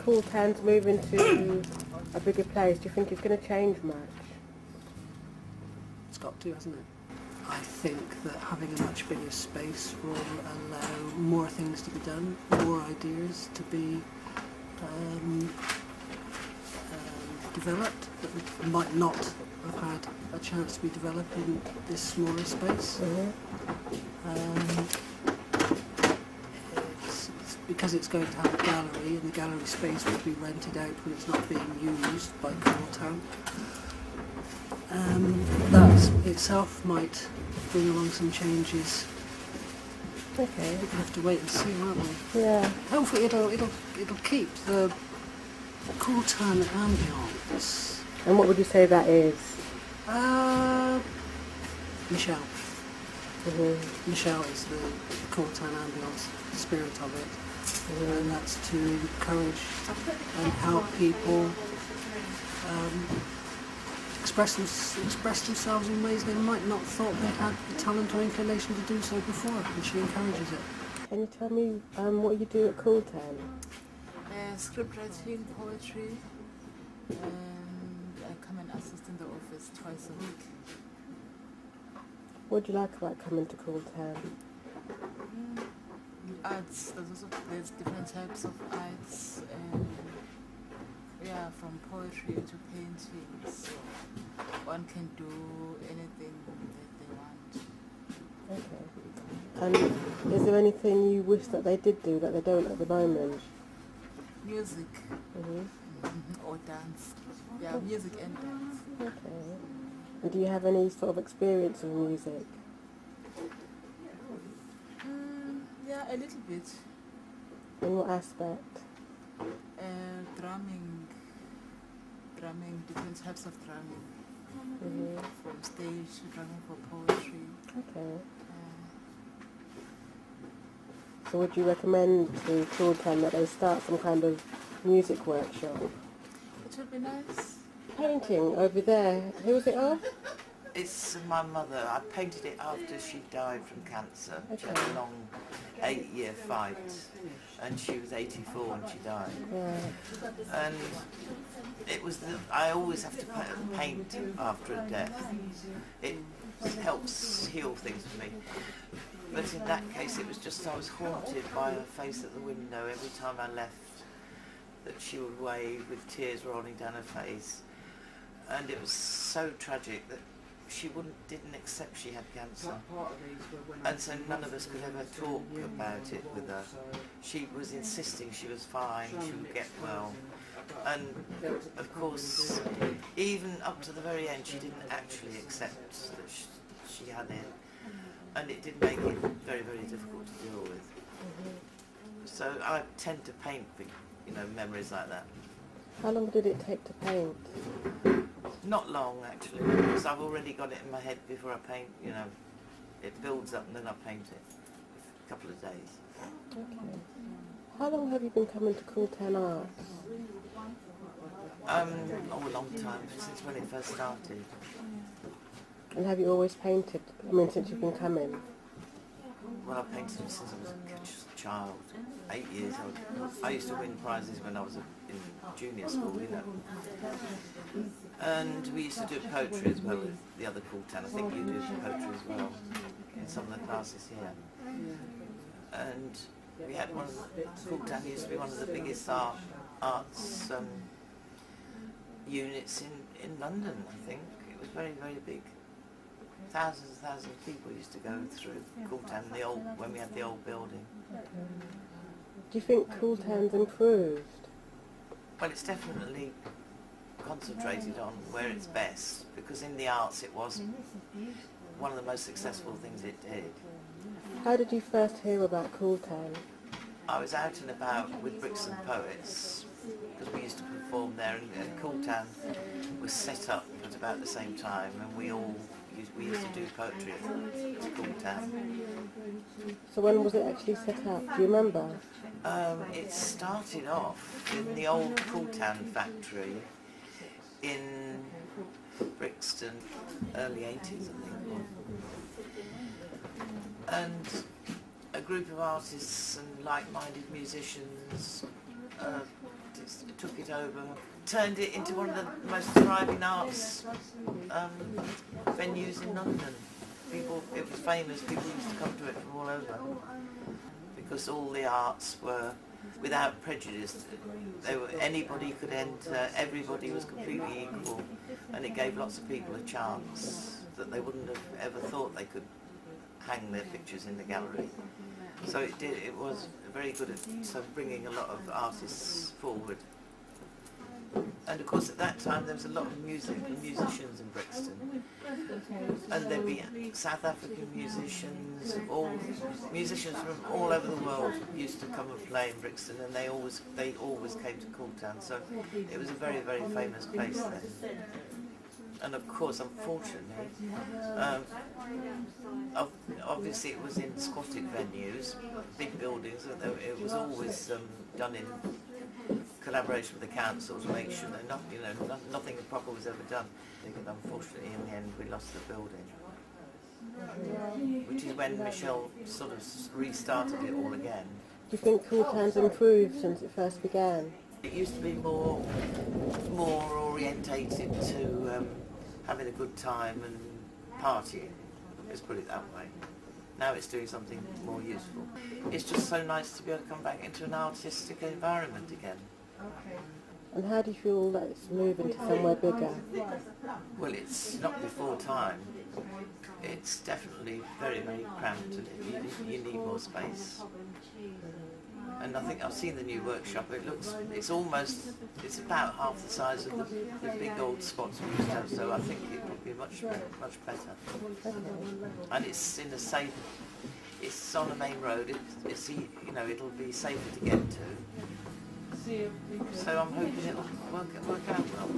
Cooltan's moving to a bigger place, do you think it's going to change much? It's got to, hasn't it? I think that having a much bigger space will allow more things to be done, more ideas to be developed that might not have had a chance to be developed in this smaller space. It's because it's going to have a gallery, and the gallery space will be rented out when it's not being used by Cooltan. That itself might bring along some changes. Okay. We'll have to wait and see, won't we? Yeah. Hopefully it'll keep the Cooltan ambience. And what would you say that is? Michelle. Michelle is the Cooltan ambience, the spirit of it. And that's to encourage and help people express themselves in ways they might not thought they had the talent or inclination to do so before, and she encourages it. Can you tell me what you do at Cooltan? Script writing, poetry, and I come and assist in the office twice a week. What do you like about coming to Cooltan? Arts, there's different types of arts, yeah, from poetry to painting, so one can do anything that they want. Okay. And is there anything you wish that they did do that they don't at the moment? Music, or dance. Yeah, music and dance. Okay. And do you have any sort of experience with music? Yeah, a little bit. In what aspect? Drumming, different types of drumming. From stage, drumming for poetry. Okay. So would you recommend to Cooltan that they start some kind of music workshop? It would be nice. Painting over there, who was it of? It's my mother. I painted it after she died from cancer. She had a long 8-year fight, and she was 84 when she died. Yeah. And it was I always have to paint after a death. It helps heal things for me. But in that case, it was just I was haunted by her face at the window every time I left. That she would wave with tears rolling down her face, and it was so tragic that she didn't accept she had cancer, and so none of us could ever talk about it with her. She was insisting she was fine, she would get well, and of course even up to the very end she didn't actually accept that she had it, and it did make it very, very difficult to deal with. So I tend to paint, memories like that. How long did it take to paint? Not long, actually, because I've already got it in my head before I paint. It builds up and then I paint it. A couple of days. Okay. How long have you been coming to Cooltan Arts? A long time, since when it first started. And have you always painted? I mean, since you've been coming? Well, I've painted since I was a child. 8 years old. I used to win prizes when I was in junior school, And we used to do poetry as well with the other Cooltan. I think you do poetry as well in some of the classes here. And we had Cooltan used to be one of the biggest arts units in London, I think. It was very, very big. Thousands and thousands of people used to go through Cooltan when we had the old building. Do you think Cooltan's improved? Well, it's definitely concentrated on where it's best, because in the arts it was one of the most successful things it did. How did you first hear about Cooltan? I was out and about with Brixton Poets, because we used to perform there, and Cooltan was set up at about the same time, and we used to do poetry at Cooltan. So when was it actually set up? Do you remember? It started off in the old Cooltan factory in Brixton, early 80s, I think. And a group of artists and like-minded musicians it over, turned it into one of the most thriving arts venues in London. It was famous, people used to come to it from all over, because all the arts were without prejudice. Anybody could enter, everybody was completely equal, and it gave lots of people a chance that they wouldn't have ever thought they could hang their pictures in the gallery. So it was very good at bringing a lot of artists forward. And of course at that time there was a lot of music and musicians in Brixton. And there'd be South African musicians, musicians from all over the world used to come and play in Brixton, and they always came to Cooltan, so it was a very, very famous place then. And of course, unfortunately, obviously it was in squatted venues, big buildings, and it was always done in collaboration with the council to make sure that nothing proper was ever done. And unfortunately, in the end, we lost the building, which is when Michelle sort of restarted it all again. Do you think Cooltan's improved since it first began? It used to be more orientated to having a good time and partying, let's put it that way. Now it's doing something more useful. It's just so nice to be able to come back into an artistic environment again. And how do you feel that it's moving to somewhere bigger? Well, it's not before time. It's definitely very, very cramped, and you need more space. And I think I've seen the new workshop. It's about half the size of the big old spots we used to have, so I think it would be much better. And it's in a safe, it's on a main road, it'll be safer to get to. So I'm hoping it'll work out well.